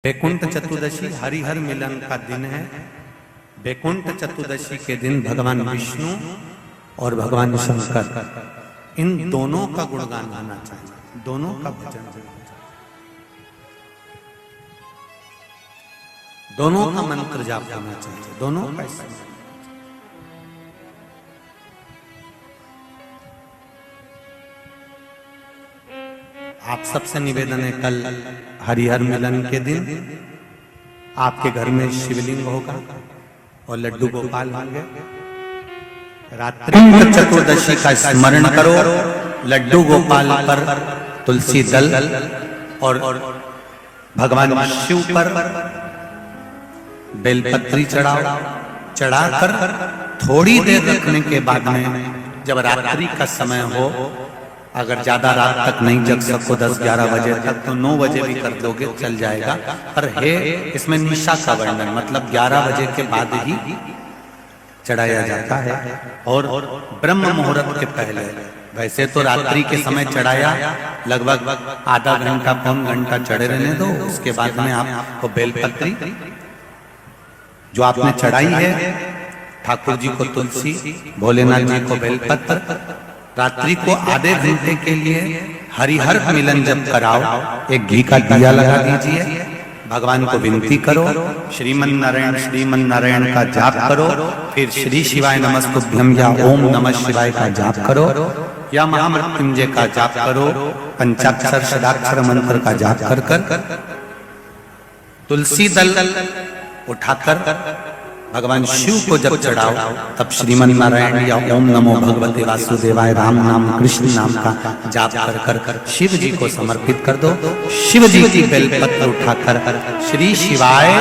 वैकुंठ चतुर्दशी हरिहर मिलन का दिन है। वैकुंठ चतुर्दशी के दिन भगवान विष्णु और भगवान शंकर इन दोनों का गुणगान होना चाहिए, दोनों का भजन होना चाहिए, दोनों का मंत्र जाप होना चाहिए, दोनों का स्मरण। आप सबसे निवेदन है, कल हरिहर मिलन के दिन आपके घर में शिवलिंग होगा और लड्डू गोपाल होंगे। रात्रि चतुर्दशी का स्मरण करो, लड्डू गोपाल पर तुलसी दल और भगवान शिव पर बेलपत्री चढ़ाओ। चढ़ाकर थोड़ी देर रखने के बाद में जब रात्रि का समय हो, अगर ज्यादा रात तक नहीं जग सको 10-11 बजे तक तो 9 बजे भी कर दोगे चल जाएगा। पर है इसमें निशा का वर्णन, मतलब 11 बजे के बाद ही चढ़ाया जाता है और ब्रह्म मुहूर्त के पहले। वैसे तो रात्रि के समय चढ़ाया लगभग आधा घंटा पौन घंटा चढ़े रहने दो, उसके बाद में आपको बेलपत्री जो आपने चढ़ाई है, ठाकुर जी को तुलसी, भोलेनाथ जी को बेलपत्र, रात्रि को आधे घंटे के लिए हरिहर मिलन जब कराओ, एक घी का दिया लगा दीजिए, भगवान को विनती करो, श्रीमन नारायण का जाप करो, फिर श्री शिवाय नमस्तुभ्यम या ओम नमः शिवाय का जाप करो या महामृत्युंजय का जाप करो, पंचाक्षर षडाक्षर मंत्र का जाप कर कर तुलसी दल उठाकर भगवान शिव को जब चढ़ाओ, तब श्रीमन नारायण या ओम नमो भगवते वासुदेवाय राम नाम कृष्ण नाम का जाप कर कर शिव जी को समर्पित कर दो। शिव जी की बेलपत्र उठाकर श्री शिवाय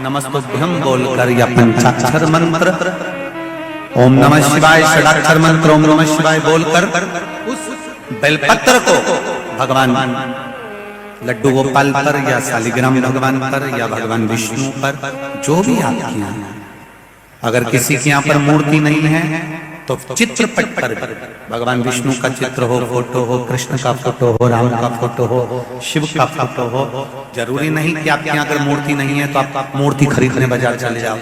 नमस्तुभ्यम बोलकर या पंचाक्षर मंत्र ओम नमः शिवाय षडाक्षर मंत्र ओम नमः शिवाय बोलकर उस बेलपत्र को भगवान लड्डू गोपाल पर या शालिग्राम भगवान पर या भगवान विष्णु पर, जो भी आपके यहाँ है, अगर किसी के यहाँ पर मूर्ति नहीं है तो चित्रपट पर भगवान विष्णु का चित्र हो, फोटो हो, कृष्ण का फोटो हो, राम का फोटो हो, शिव का फोटो हो। जरूरी नहीं कि आपके यहाँ अगर मूर्ति नहीं है तो आप मूर्ति खरीदने बाजार चले जाओ।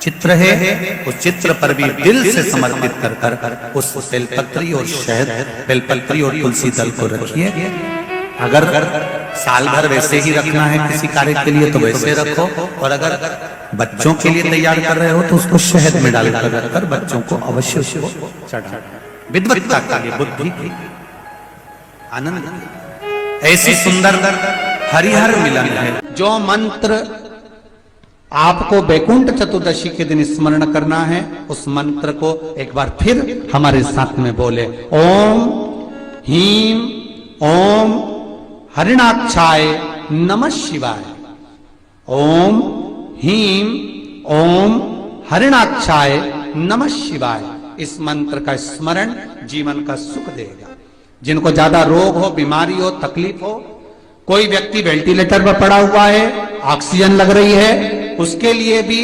चित्र है, उस चित्र पर भी दिल से समर्पित कर कर उस बेलपत्री और शहद, बेलपत्री और तुलसी दल को रखिए। अगर साल भर वैसे ही रखना है किसी कार्य के लिए तो वैसे रखो, और अगर बच्चों के लिए तैयार कर रहे हो तो उसको शहद में डालकर रखकर बच्चों को अवश्य चढ़ा। विद्वत्ता का ये बुद्धि आनंद, ऐसी सुंदर हरिहर मिलन है। जो मंत्र आपको वैकुंठ चतुर्दशी के दिन स्मरण करना है, उस मंत्र को एक बार फिर हमारे साथ में बोले। ओम हीम ओम हरिणाक्षाय नमः शिवाय। ओम हीम ओम हरिणाक्षाय नमः शिवाय। इस मंत्र का स्मरण जीवन का सुख देगा। जिनको ज्यादा रोग हो, बीमारी हो, तकलीफ हो, कोई व्यक्ति वेंटिलेटर पर पड़ा हुआ है, ऑक्सीजन लग रही है, उसके लिए भी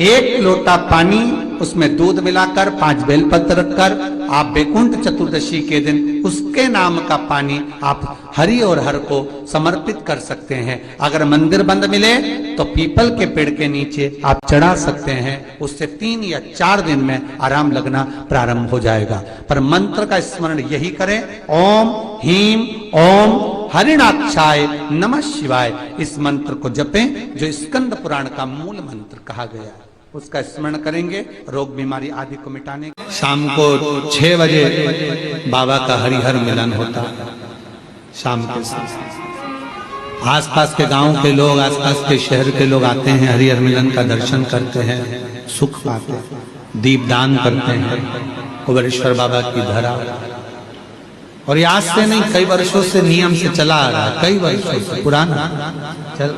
1 लोटा पानी, उसमें दूध मिलाकर 5 बेलपत्र रखकर आप वैकुंठ चतुर्दशी के दिन उसके नाम का पानी आप हरि और हर को समर्पित कर सकते हैं। अगर मंदिर बंद मिले तो पीपल के पेड़ के नीचे आप चढ़ा सकते हैं, उससे 3 या 4 दिन में आराम लगना प्रारंभ हो जाएगा। पर मंत्र का स्मरण यही करें, ओम हीम ओम हरिणाक्षाय नमः शिवाय। इस मंत्र को जपें जो स्कंद पुराण का मूल मंत्र कहा गया है, उसका स्मरण करेंगे रोग बीमारी आदि को मिटाने। शाम को 6 बजे बाबा का हरिहर मिलन होता है। शाम के आसपास के गांव के लोग, आसपास के शहर के लोग आते हैं, हरिहर मिलन का दर्शन करते हैं, सुख पाते हैं, दीपदान करते हैं कुबेरेश्वर बाबा की धरा। और ये आज से नहीं, कई वर्षों से नियम से चला आ रहा है, कई वर्षों से पुराना चल।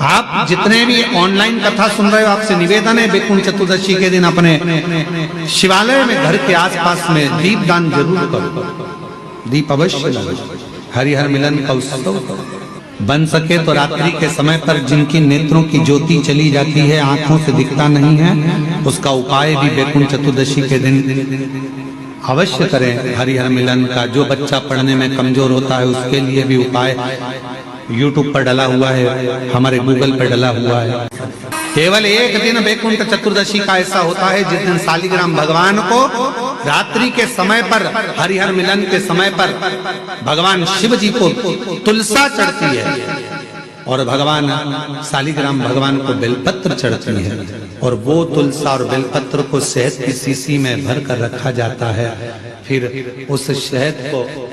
आप जितने भी ऑनलाइन कथा सुन रहे हो, आपसे निवेदन है वैकुंठ चतुर्दशी के दिन अपने शिवालय में, घर के आसपास में दीपदान जरूर करो, दीप अवश्य लगाओ। हरिहर मिलन का उत्सव बन सके तो रात्रि के समय पर जिनकी नेत्रों की ज्योति चली जाती है, आंखों से दिखता नहीं है, उसका उपाय भी वैकुंठ चतुर्दशी के दिन अवश्य करें हरिहर मिलन का। जो बच्चा पढ़ने में कमजोर होता है उसके लिए भी उपाय यूट्यूब पर डला हुआ है, हमारे गूगल पर डला हुआ है। केवल एक दिन वैकुंठ चतुर्दशी का ऐसा होता है जिस दिन शालिग्राम भगवान को रात्रि के समय पर, हरिहर मिलन के समय पर भगवान शिव जी को तुलसा चढ़ती है और भगवान शालिग्राम भगवान को बेलपत्र चढ़ती है, और वो तुलसा और बेलपत्र को शहद की शीशी में भर कर रखा जाता है। फिर उस शहद को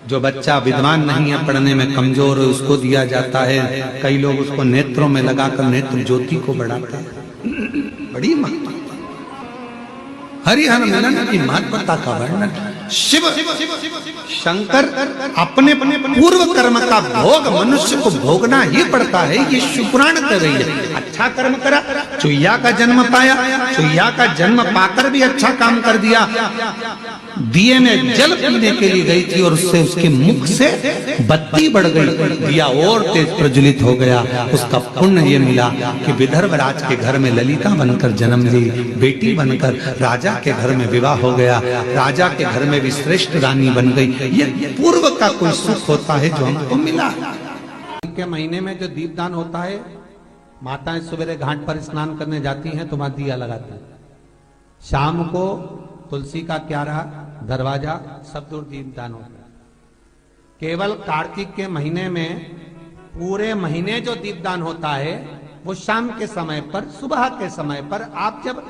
जो बच्चा विद्वान नहीं है, पढ़ने में कमजोर है, उसको दिया जाता है। कई लोग उसको नेत्रों में लगाकर नेत्र ज्योति को बढ़ाते हैं। बड़ी महत्ता, हरिहर मिलन की महत्वता का वर्णन। शिव शंकर अपने पूर्व कर्म का भोग मनुष्य को भोगना ही पड़ता है, ये शुक्राण कर रही है। अच्छा कर्म करा, चुईया का जन्म पाया, चुईया का जन्म पाकर भी अच्छा काम कर दिया। दिए में जल पीने के लिए गई थी और उससे उसके मुख से बत्ती बढ़ गई, दिया और तेज प्रज्वलित हो गया। उसका पुण्य ये मिला कि विदर्भ राज के घर में ललिता बनकर जन्म ली, बेटी बनकर राजा के घर में विवाह हो गया, राजा के घर में भी श्रेष्ठ रानी बन गई। ये पूर्व का कोई सुख होता है जो हमको मिला। के महीने में जो दीपदान होता है, माताएं सवेरे घाट पर स्नान करने जाती हैं तो वहां दिया लगाती हैं। शाम को तुलसी का क्यारा, दरवाजा सब दूर दीपदान होता है। केवल कार्तिक के महीने में पूरे महीने जो दीपदान होता है वो शाम के समय पर, सुबह के समय पर, आप जब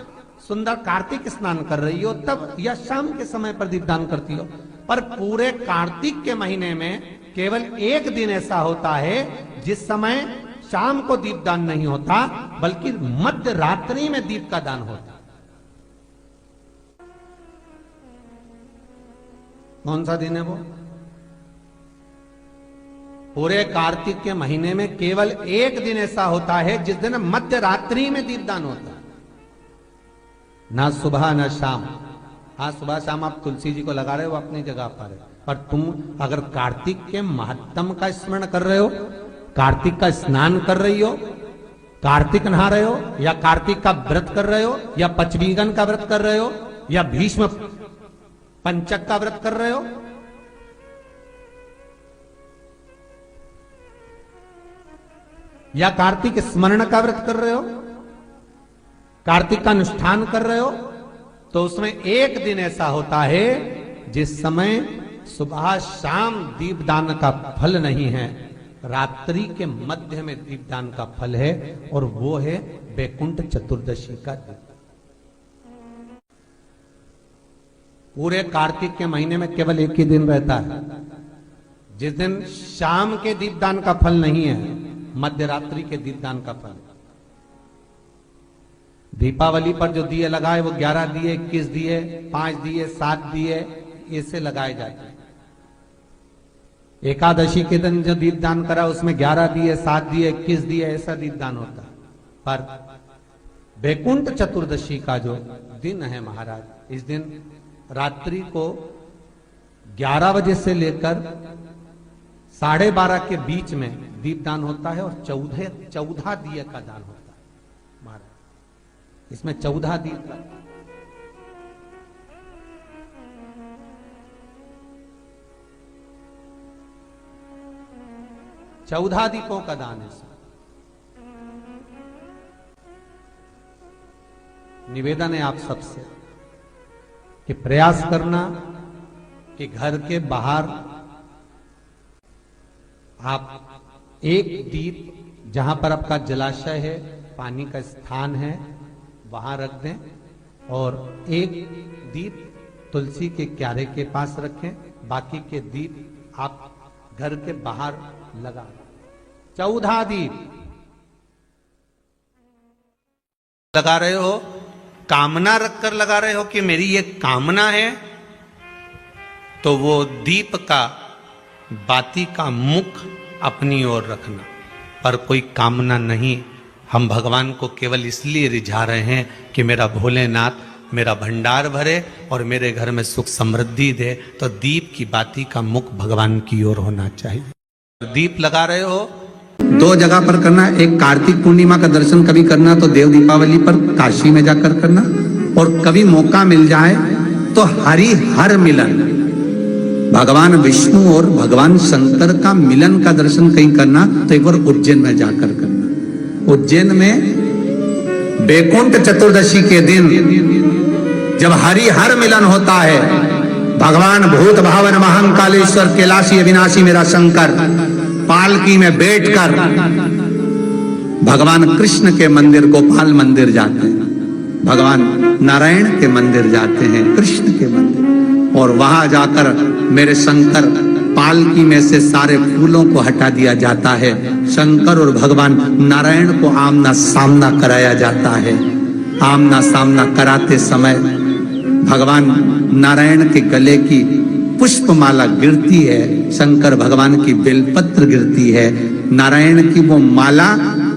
सुंदर कार्तिक स्नान कर रही हो तब, या शाम के समय पर दीपदान करती हो। पर पूरे कार्तिक के महीने में केवल एक दिन ऐसा होता है जिस समय शाम को दीपदान नहीं होता, बल्कि मध्य रात्रि में दीप का दान होता। कौन सा दिन है वो? पूरे कार्तिक के महीने में केवल एक दिन ऐसा होता है जिस दिन मध्य रात्रि में दीपदान होता है, ना सुबह ना शाम। हाँ, सुबह शाम आप तुलसी जी को लगा रहे हो अपनी जगह पर तुम अगर कार्तिक के महत्तम का स्मरण कर रहे हो, कार्तिक का स्नान कर रही हो, कार्तिक नहा रहे हो, या कार्तिक का व्रत कर रहे हो, या पचवीगन का व्रत कर रहे हो, या भीष्म पंचक का व्रत कर रहे हो, या कार्तिक स्मरण का व्रत कर रहे हो, कार्तिक का अनुष्ठान कर रहे हो, तो उसमें एक दिन ऐसा होता है जिस समय सुबह शाम दीपदान का फल नहीं है, रात्रि के मध्य में दीपदान का फल है, और वो है वैकुंठ चतुर्दशी का दिन। पूरे कार्तिक के महीने में केवल एक ही दिन रहता है जिस दिन शाम के दीपदान का फल नहीं है, मध्य रात्रि के दीपदान का फल। दीपावली पर जो दिए लगाए वो 11 दिए, 21 दिए, 5 दिए, 7 दिए, ऐसे लगाए जाते हैं। एकादशी के दिन जो दीपदान करा उसमें 11 दिए, 7 दिए, 21 दिए, ऐसा दीपदान होता है। पर वैकुंठ चतुर्दशी का जो दिन है महाराज, इस दिन रात्रि को 11 बजे से लेकर 12:30 के बीच में दीपदान होता है, और 14 दिए का दान होता है महाराज। इसमें 14 दीप का, चौदह दीपों का दान है। निवेदन है आप सबसे कि प्रयास करना कि घर के बाहर आप एक दीप, जहां पर आपका जलाशय है, पानी का स्थान है, वहां रख दें, और एक दीप तुलसी के क्यारे के पास रखें, बाकी के दीप आप घर के बाहर लगा। 14 दीप लगा रहे हो, कामना रखकर लगा रहे हो कि मेरी ये कामना है, तो वो दीप का, बाती का मुख अपनी ओर रखना, पर कोई कामना नहीं। हम भगवान को केवल इसलिए रिझा रहे हैं कि मेरा भोलेनाथ मेरा भंडार भरे और मेरे घर में सुख समृद्धि दे, तो दीप की बाती का मुख भगवान की ओर होना चाहिए। दीप लगा रहे हो, 2 जगह पर करना। एक कार्तिक पूर्णिमा का दर्शन कभी करना तो देव दीपावली पर काशी में जाकर करना, और कभी मौका मिल जाए तो हरिहर मिलन भगवान विष्णु और भगवान शंकर का मिलन का दर्शन कहीं करना तो एक बार उज्जैन में जाकर करना। उज्जैन में बैकुंठ चतुर्दशी के दिन जब हरिहर मिलन होता है, भगवान भूत भावन महाकालेश्वर कैलाशी अविनाशी मेरा शंकर पालकी में बैठकर भगवान कृष्ण के मंदिर गोपाल मंदिर जाते हैं, भगवान नारायण के मंदिर जाते हैं, कृष्ण के मंदिर, और वहां जाकर मेरे शंकर पालकी में से सारे फूलों को हटा दिया जाता है। शंकर और भगवान नारायण को आमना सामना कराया जाता है। आमना सामना कराते समय भगवान नारायण के गले की पुष्पमाला गिरती है, शंकर भगवान की बेलपत्र गिरती है। नारायण की वो माला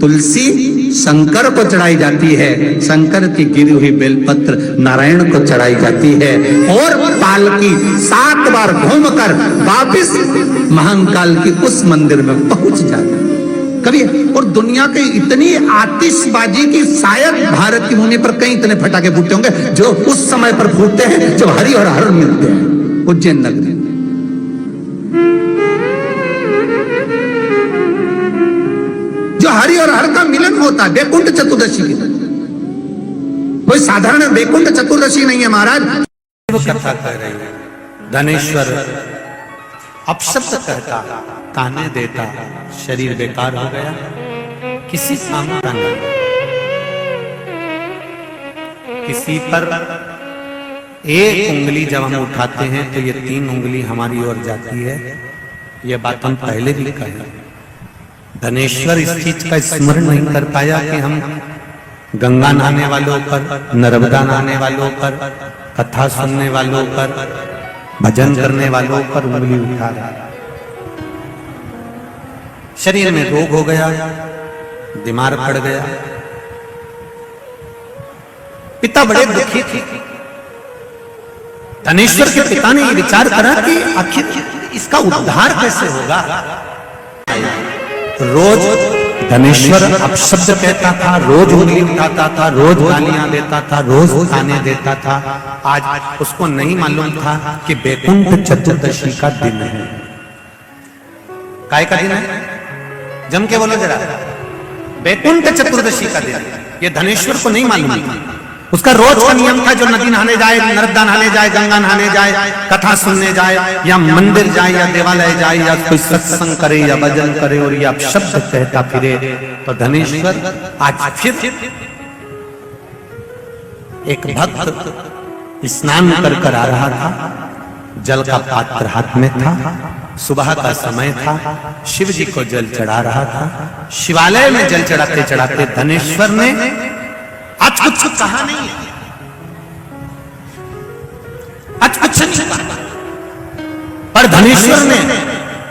तुलसी शंकर को चढ़ाई जाती है, शंकर की गिरी हुई बेलपत्र नारायण को चढ़ाई जाती है, और पालकी 7 बार घूमकर वापिस महाकाल की उस मंदिर में पहुंच जाती है। कभी और दुनिया के इतनी आतिशबाजी की शायद भारत की भूमि पर कई इतने फटाके फूटते होंगे जो उस समय पर फूटते हैं जब हरि और हर मिलते हैं उज्जैन नगरी। जो हरि और हर का मिलन होता है बैकुंठ चतुर्दशी के दिन, कोई साधारण बैकुंठ चतुर्दशी नहीं है महाराज। कथा कह रही है, धनेश्वर अपशब्द कहता, ताने देता, शरीर बेकार हो गया, किसी काम का नहीं। किसी पर एक उंगली जब हम उठाते हैं तो ये 3 उंगली हमारी ओर जाती है। ये बात हम पहले भी कहे। धनेश्वर इस चीज का स्मरण नहीं कर पाया कि हम गंगा नहाने वालों पर, नर्मदा नहाने वालों पर, कथा सुनने वालों पर, भजन करने वालों पर उंगली उठा रहा। शरीर में रोग हो गया, बीमार पड़ गया। पिता बड़े दुखी थे। धनेश्वर के पिता ने ये विचार करा कि आखिर इसका उद्धार कैसे होगा। रोज धनेश्वर अपशब्द कहता था, रोज उंगली उठाता था, रोज गालियां देता था, रोज खाने देता था। आज उसको नहीं मालूम था कि बैकुंठ चतुर्दशी का दिन है। काय का दिन है? जम के बोलो जरा, बैकुंठ चतुर्दशी का दिन। ये धनेश्वर को नहीं मालूम था। उसका रोज का नियम था जो नदी नहाने जाए, नर्मदा नहाने जाए, गंगा नहाने जाए, कथा सुनने जाए, या मंदिर जाए, या देवालय जाए, या कोई सत्संग करे, या भजन करे, और या शब्द कहता फिरे। तो धनेश्वर आज फिर एक भक्त स्नान कर कर आ रहा था, जल का पात्र हाथ में था, सुबह का समय था, शिव जी को जल चढ़ा रहा था। शिवालय में जल चढ़ाते चढ़ाते धनेश्वर ने आज कुछ कहा नहीं, आज कुछ नहीं कहा, पर धनेश्वर ने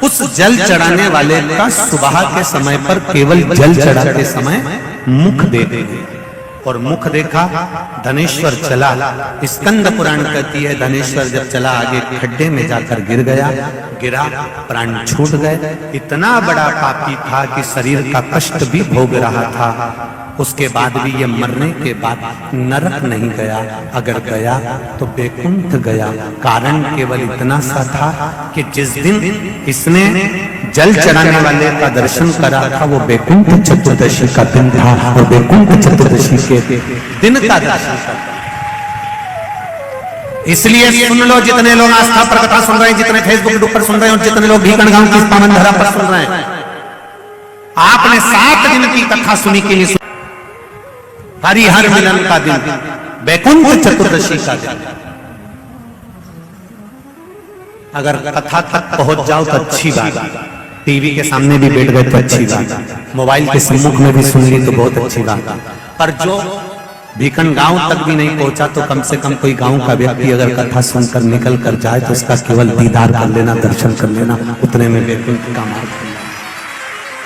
उस जल चढ़ाने वाले का सुबह के समय पर केवल जल चढ़ाते समय मुख देखे, और मुख देखा। धनेश्वर चला। स्कंद पुराण कहती है धनेश्वर जब चला आगे खड्डे में जाकर गिर गया, गिरा, प्राण छूट गए। इतना बड़ा पापी था कि शरीर का कष्ट भी भोग रहा था। उसके बाद भी ये मरने के बाद नरक नहीं गया, अगर गया तो बैकुंठ गया। कारण केवल इतना सा था कि जिस दिन इसने जल चढ़ाने वाले का दर्शन करा था वो बैकुंठ चतुर्दशी का दिन था, और बैकुंठ चतुर्दशी के दिन का दर्शन करा। इसलिए सुन लो, जितने लोग आस्था पर कथा सुन रहे हैं, जितने फेसबुक पर सुन रहे हैं, और जितने लोग भीकन गांव की पावन धरा पर सुन रहे हैं, आपने 7 दिन की कथा सुनी के लिए हरिहर मिलन का दिन, बैकुंठ चतुर्दशी का दिन। अगर कथा तक पहुंच जाओ तो अच्छी बात, टीवी के सामने भी बैठ गए तो अच्छी बात, मोबाइल के सम्मुख में भी सुन ली तो बहुत अच्छी बात। पर जो भीकन गांव तक भी नहीं पहुंचा तो कम से कम कोई गांव का व्यक्ति अगर कथा सुनकर निकल कर जाए तो उसका केवल दीदार कर लेना, दर्शन कर लेना, उतने में बैकुंठ का मार्ग खुल जाए।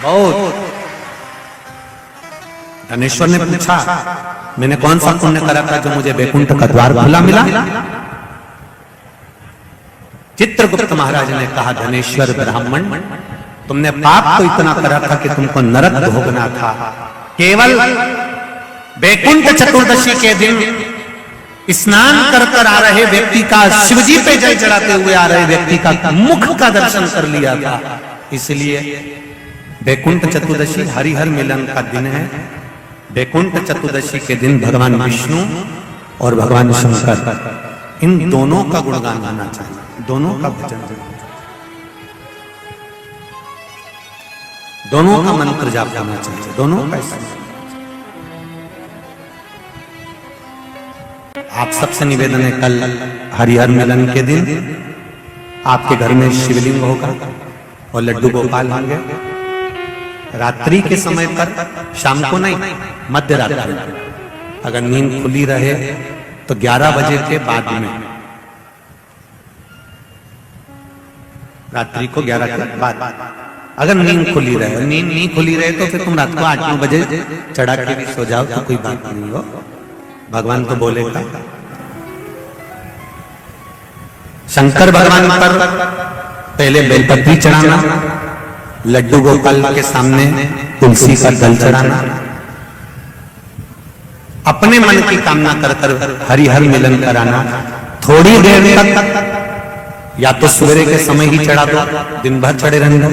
बहुत धनेश्वर ने पूछा, मैंने कौन सा पुण्य करा था जो मुझे बैकुंठ का द्वार खुला मिला? चित्रगुप्त महाराज ने कहा, धनेश्वर ब्राह्मण, तुमने पाप तो इतना करा था कि तुमको नरक भोगना था। केवल बैकुंठ चतुर्दशी के दिन स्नान कर कर आ रहे व्यक्ति का, शिवजी पे जल चढ़ाते हुए आ रहे व्यक्ति का मुख का दर्शन कर लिया था। इसलिए वैकुंठ चतुर्दशी हरिहर मिलन का दिन है। वैकुंठ चतुर्दशी के दिन भगवान विष्णु और भगवान शंकर इन दोनों का गुणगान गाना चाहिए, दोनों का भजन, दोनों का मंत्र जाप करना चाहिए, दोनों का। आप सबसे निवेदन है, कल हरिहर मिलन के दिन आपके घर में शिवलिंग होगा और लड्डू गोपाल होंगे। रात्रि के समय पर, शाम को नहीं, मध्य रात्रि, अगर नींद खुली रहे तो 11 बजे के बाद में, रात्रि को 11 के बाद अगर नींद खुली रहे। नींद नहीं खुली रहे तो फिर तुम रात को 8-9 बजे चढ़ा के भी सो जाओ तो कोई बात नहीं हो, भगवान तो बोलेगा। शंकर भगवान पर पहले बेलपत्री चढ़ाना, लड्डू गोपाल के सामने तुलसी का दल चढ़ाना, अपने मन की कामना कर कर हरिहर मिलन कराना। थोड़ी देर तक या तो सवेरे के समय ही चढ़ा दो, दिन भर चढ़े रहने,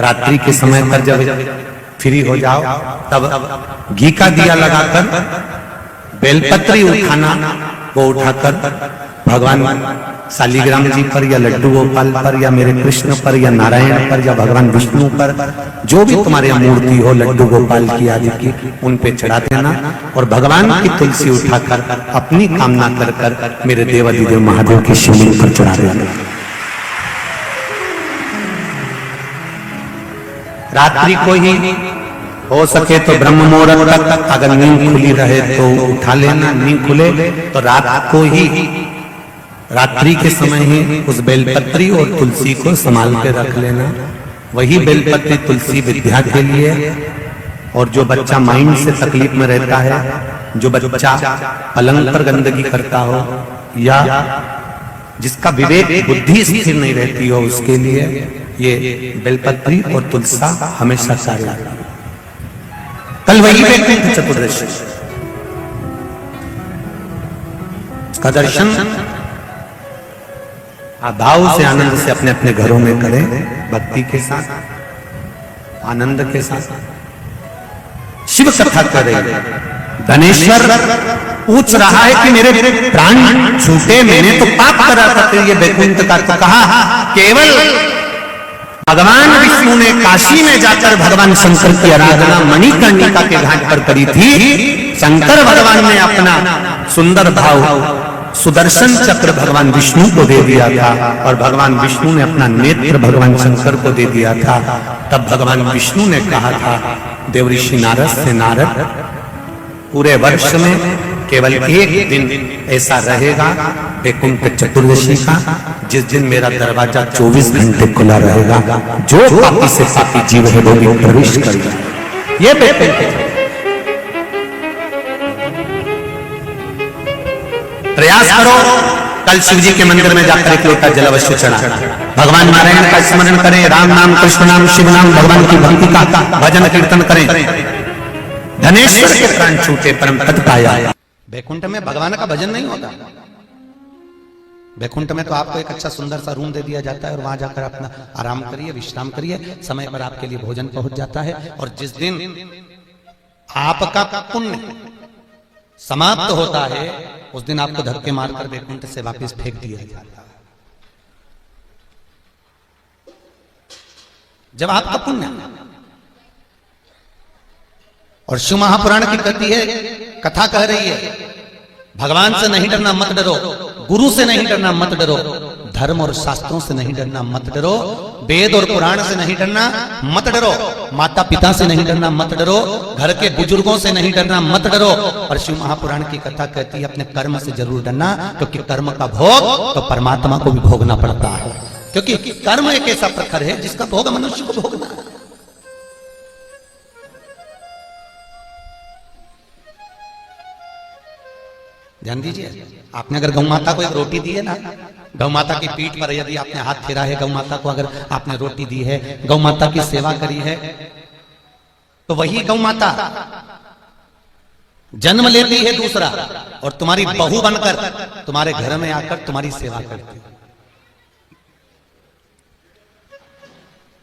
रात्रि के समय पर जब फ्री हो जाओ तब घी का दिया लगाकर बेलपत्री उठाना, वो उठाकर भगवान शालिग्राम जी पर या लड्डू गोपाल पर या मेरे कृष्ण पर या नारायण पर या भगवान विष्णु पर, जो भी तुम्हारी मूर्ति हो लड्डू गोपाल की आदि की, उन पे चढ़ा देना और भगवान की तुलसी उठाकर अपनी कामना कर कर मेरे देवाधिदेव महादेव की शिवलिंग पर चढ़ा देना। रात्रि को ही हो सके तो ब्रह्म मुहूर्त तक, अगर नींद खुली रहे तो उठा लेना, नींद खुले तो रात को ही, रात्रि के समय ही उस बेलपत्री और तुलसी को संभाल के रख लेना। वही बेलपत्री तुलसी विद्या के लिए, और जो बच्चा माइंड से तकलीफ में रहता है, जो बच्चा पलंग पर गंदगी करता हो या जिसका विवेक बुद्धि स्थिर नहीं रहती हो, उसके लिए ये बेलपत्री और तुलसा हमेशा कार्य आती है। कल वही वैकुंठ चतुर्दशी का दर्शन आप भाव से, आनंद से अपने अपने घरों में करें, भक्ति के साथ, आनंद के साथ शिव कथा करें। धनेश्वर पूछ रहा है कि मेरे प्राण छूटे, मैंने तो पाप करा था, ये वैकुंठ का तो कहा। केवल भगवान विष्णु ने काशी में जाकर भगवान शंकर की आराधना मणिकर्णिका के घाट पर करी थी। शंकर भगवान ने अपना सुंदर भाव सुदर्शन चक्र भगवान विष्णु को दे दिया था और भगवान विष्णु ने अपना नेत्र भगवान शंकर को दे दिया था। तब भगवान विष्णु ने कहा था देवऋषि नारद से, नारद पूरे वर्ष में केवल एक दिन ऐसा रहेगा वैकुंठ चतुर्दशी का, जिस दिन मेरा दरवाजा 24 घंटे खुला रहेगा, जो पापी से पापी जीव है वो भी प्रवेश करेगा। ये प्रयास करो, कल शिव जी के मंदिर में जाकर एक लोटा जल अवश्य चढ़ा, भगवान नारायण का स्मरण करें, राम नाम, कृष्ण नाम, शिव नाम, भगवान की भक्ति का भजन कीर्तन करें। धनेश्वर के प्राण छूटे परम पद पाया। वैकुंठ में भगवान का भजन नहीं होता। वैकुंठ में तो आपको एक अच्छा सुंदर सा रूम दे दिया जाता है और वहां जाकर अपना आराम करिए, विश्राम करिए, समय पर आपके लिए भोजन पहुंच जाता है। और जिस दिन आपका पुण्य समाप्त होता है उस दिन आपको धक्के मारकर वैकुंठ से वापस फेंक दिया जाता है। जब आपका पुण्य, और शिव महापुराण की कहती है, कथा कह रही है, भगवान से नहीं डरना मत डरो, गुरु से नहीं डरना मत डरो, धर्म और शास्त्रों से नहीं डरना मत डरो, वेद और पुराण से नहीं डरना मत डरो, माता पिता से नहीं डरना मत डरो, घर के बुजुर्गों से नहीं डरना मत डरो। और शिव महापुराण की कथा कहती है अपने कर्म से जरूर डरना, क्योंकि कर्म का भोग तो परमात्मा को भी भोगना पड़ता है। क्योंकि कर्म एक ऐसा प्रखर है जिसका भोग मनुष्य को भोगना है। ध्यान दीजिए, आपने अगर गौ माता को एक रोटी दी है ना, गौ माता की पीठ पर यदि आपने हाथ फेरा है, गौ माता को अगर आपने रोटी दी है, गौ माता की सेवा करी है, तो वही गौ माता, जन्म लेती है दूसरा और तुम्हारी बहू बनकर तुम्हारे घर में आकर तुम्हारी सेवा करती है।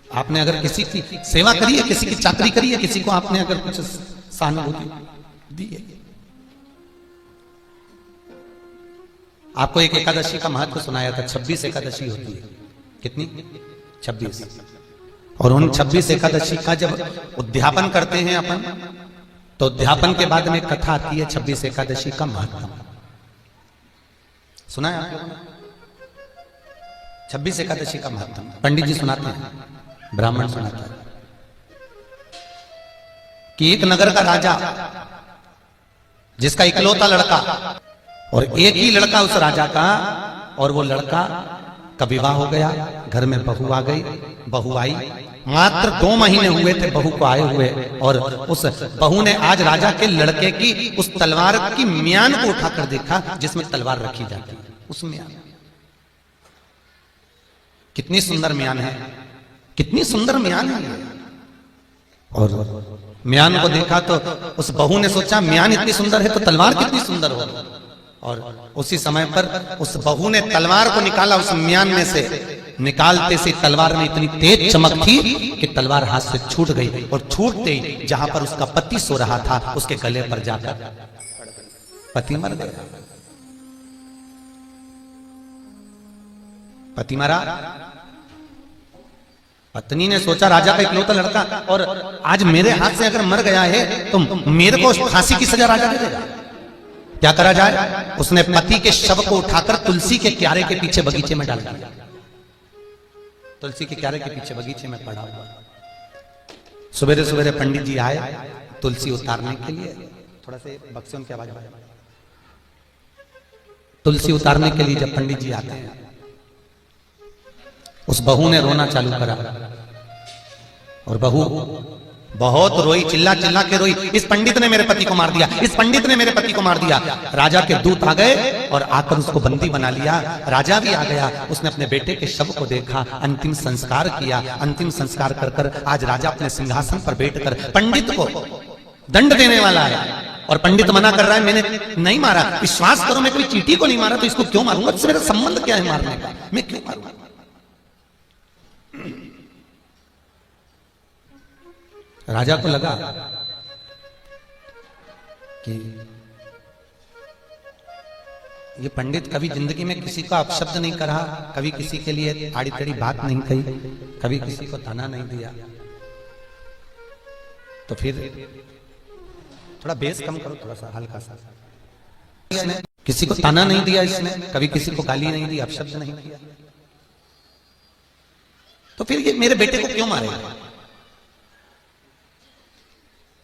आपने अगर किसी की सेवा करी है, किसी की चाकरी करी है, किसी को आपने अगर कुछ सहानुभूति दी है। आपको एक एकादशी का महत्व सुनाया था। 26 एकादशी होती है। कितनी? 26। और उन 26 एकादशी का जब उद्यापन करते हैं अपन, तो उद्यापन के बाद में कथा आती है 26 एकादशी का महत्व। सुना है आप लोगों ने? 26 एकादशी का महत्व पंडित जी सुनाते हैं, ब्राह्मण सुनाता है कि एक नगर का राजा, जिसका इकलौता लड़का और एक ही लड़का उस राजा का, और वो लड़का का विवाह हो गया, घर में बहू आ गई। बहू आई, मात्र 2 महीने हुए थे बहू को आए हुए, और उस बहू ने आज राजा के लड़के की उस तलवार की म्यान को उठाकर देखा जिसमें तलवार रखी जाती है। उस म्यान, कितनी सुंदर म्यान है, कितनी सुंदर म्यान है। और म्यान को देखा तो उस बहू ने सोचा म्यान इतनी सुंदर है तो तलवार कितनी सुंदर होगी। और उसी समय पर उस बहू ने तलवार को निकाला, उस म्यान में से निकालते से तलवार में इतनी तेज चमक थी कि तलवार हाथ से छूट गई, और छूटते ही जहां पर उसका पति सो रहा था उसके गले पर जाकर पति मर गया। पति मरा, पत्नी ने सोचा राजा का इकलौता लड़का और आज मेरे हाथ से अगर मर गया है तो मेरे को फांसी की सजा राजा दे देगा। क्या करा जाए? उसने पति के शव को उठाकर तुलसी के क्यारे के पीछे बगीचे में डाल दिया। तुलसी के क्यारे के पीछे बगीचे में पड़ा हुआ। सवेरे सवेरे पंडित जी आए तुलसी उतारने के लिए। थोड़ा से बक्से उनकी आवाज आए। तुलसी उतारने के लिए जब पंडित जी आते हैं, उस बहू ने रोना चालू करा, और बहू बहुत रोई, चिल्ला चिल्ला के रोई, इस पंडित ने मेरे पति को मार दिया, इस पंडित ने मेरे पति को मार दिया। राजा के दूत आ गए और आकर उसको बंदी बना लिया। राजा भी आ गया, उसने अपने बेटे के शव को देखा, अंतिम संस्कार किया। अंतिम संस्कार कर कर आज राजा अपने सिंहासन पर बैठकर पंडित को दंड देने वाला है, और पंडित मना कर रहा है मैंने नहीं मारा। विश्वास करो मैं कोई चींटी को नहीं मारा, तो इसको क्यों मारूंगा? इससे मेरा संबंध क्या है मारने का? मैं क्यों मारूंगा? राजा को लगा कि ये पंडित कभी जिंदगी में किसी का अपशब्द नहीं करा, कभी किसी के लिए आड़ी टेढ़ी बात नहीं कही, कभी किसी को ताना नहीं दिया, तो फिर थोड़ा बेस कम करो, थोड़ा सा हल्का सा। इसने किसी को ताना नहीं दिया, इसने कभी किसी को गाली नहीं दी, अपशब्द नहीं किया, तो फिर ये मेरे बेटे को क्यों मारेगा?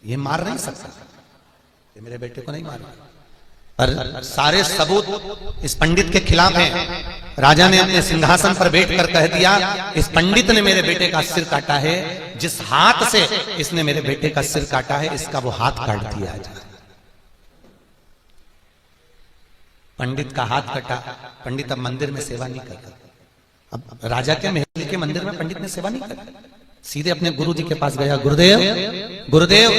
ये मार नहीं सकता, ये मेरे बेटे को नहीं मारेगा। पर सारे सबूत इस पंडित के खिलाफ हैं। राजा ने अपने सिंहासन पर बैठकर कह दिया, इस पंडित ने मेरे बेटे का सिर काटा है, जिस हाथ से इसने मेरे बेटे का सिर काटा है इसका वो हाथ काट दिया जाए। पंडित का हाथ कटा। पंडित अब मंदिर में सेवा नहीं करता। अब राजा के महल के मंदिर में पंडित ने सेवा नहीं करता, सीधे अपने गुरु जी के पास गया। गुरुदेव, गुरुदेव,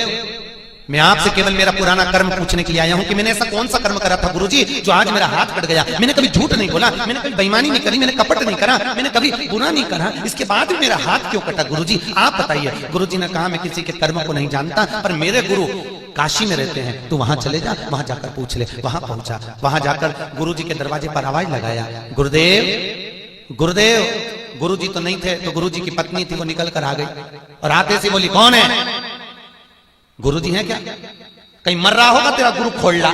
मैं आपसे केवल मेरा पुराना कर्म पूछने के लिए आया हूं कि मैंने ऐसा कौन सा कर्म करा था गुरुजी जो आज मेरा हाथ कट गया। मैंने कभी झूठ नहीं बोला, मैंने कभी बेईमानी नहीं करी, मैंने कपट नहीं करा, मैंने कभी बुरा नहीं करा, इसके बाद भी मेरा हाथ क्यों कटा गुरुजी? आप बताइए। गुरुजी ने कहा, मैं किसी के कर्म को नहीं जानता, पर मेरे गुरु काशी में रहते हैं, तू वहां चले जा, वहां जाकर पूछ ले। वहां पहुंचा, वहां जाकर गुरुजी के दरवाजे पर आवाज लगाया, गुरुदेव, गुरुदेव। गुरुजी तो नहीं थे, तो गुरुजी की पत्नी थी, वो निकल कर आ गई और आते से बोली, कौन है? गुरुजी हैं क्या? कहीं मर रहा होगा तेरा गुरु खोलला।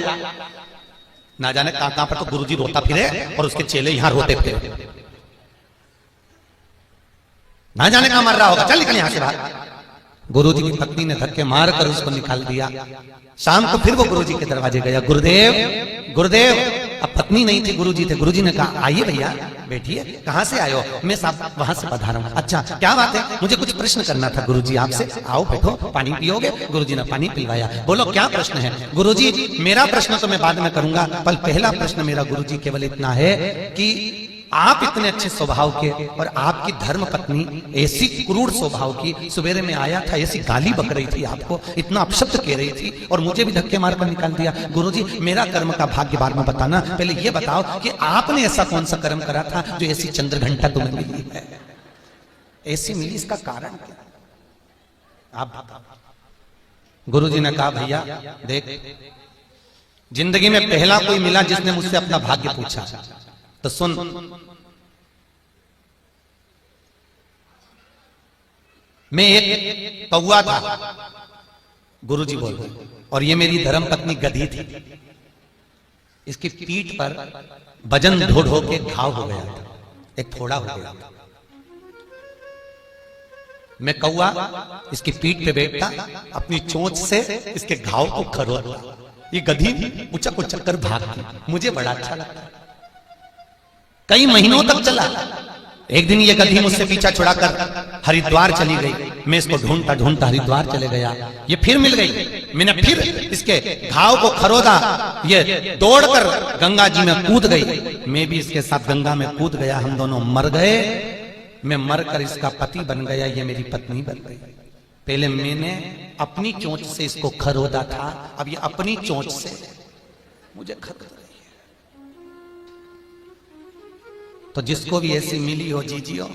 ना जाने कहां पर तो गुरुजी रोता फिरे और उसके चेले यहां रोते फिरे। ना जाने कहां मर रहा होगा, चल निकल यहां से बाहर। गुरुजी की पत्नी ने धक्के मारकर उसको निकाल दिया। शाम को फिर वो गुरुजी के दरवाजे गया, गुरुदेव, गुरुदेव। अब पत्नी नहीं थी, गुरुजी थे। गुरुजी ने कहा, आइए भैया, बैठिए। कहां से आए हो? मैं साहब वहां से पधारा हूं। अच्छा, क्या बात है? मुझे कुछ प्रश्न करना था गुरुजी आपसे। आओ बैठो, पानी पियोगे? गुरुजी ने पानी पिलवाया। बोलो क्या प्रश्न है? गुरुजी, मेरा प्रश्न तो मैं बाद में करूंगा, पर पहला प्रश्न मेरा गुरुजी केवल इतना है कि आप इतने अच्छे स्वभाव के और आपकी धर्म पत्नी ऐसी क्रूर स्वभाव की, सवेरे में आया था ऐसी गाली बक रही थी, आपको इतना अपशब्द कह रही थी और मुझे भी धक्के मार कर निकाल दिया। गुरुजी मेरा कर्म का भाग्य बाद में बताना, पहले ये बताओ कि आपने ऐसा कौन सा कर्म करा था जो ऐसी चंद्र घंटा तुम्हें मिली है, ऐसी मिली, इसका कारण क्या? आप बताओ। गुरुजी ने कहा भैया देख, जिंदगी में पहला कोई मिला जिसने मुझसे अपना भाग्य पूछा, तो सुन, मैं एक कौवा था, गुरुजी बोल रहे, और ये मेरी धर्म पत्नी गधी थी। इसकी पीठ पर वजन ढो ढो के घाव हो गया था, एक फोड़ा हो गया था। मैं कौवा इसकी पीठ पे बैठता, अपनी चोंच से इसके घाव को खरोदता, ये गधी उचक उचक कर भागती, मुझे बड़ा अच्छा लगता। कई महीनों तक चला। एक दिन ये गधी मुझसे पीछा छुड़ाकर हरिद्वार चली गई, मैं इसको ढूंढता ढूंढता हरिद्वार चले गया, ये फिर मिल गई, मैंने फिर इसके घाव को खरोदा, ये दौड़कर गंगा जी में कूद गई, मैं भी इसके साथ गंगा में कूद गया, हम दोनों मर गए, मैं मरकर इसका पति बन गया, ये मेरी पत्नी बन गई। पहले मैंने अपनी चोंच से इसको खरोदा था, अब ये अपनी चोंच से मुझे खरोद रही है। तो जिसको भी ऐसी मिली हो जीजियो,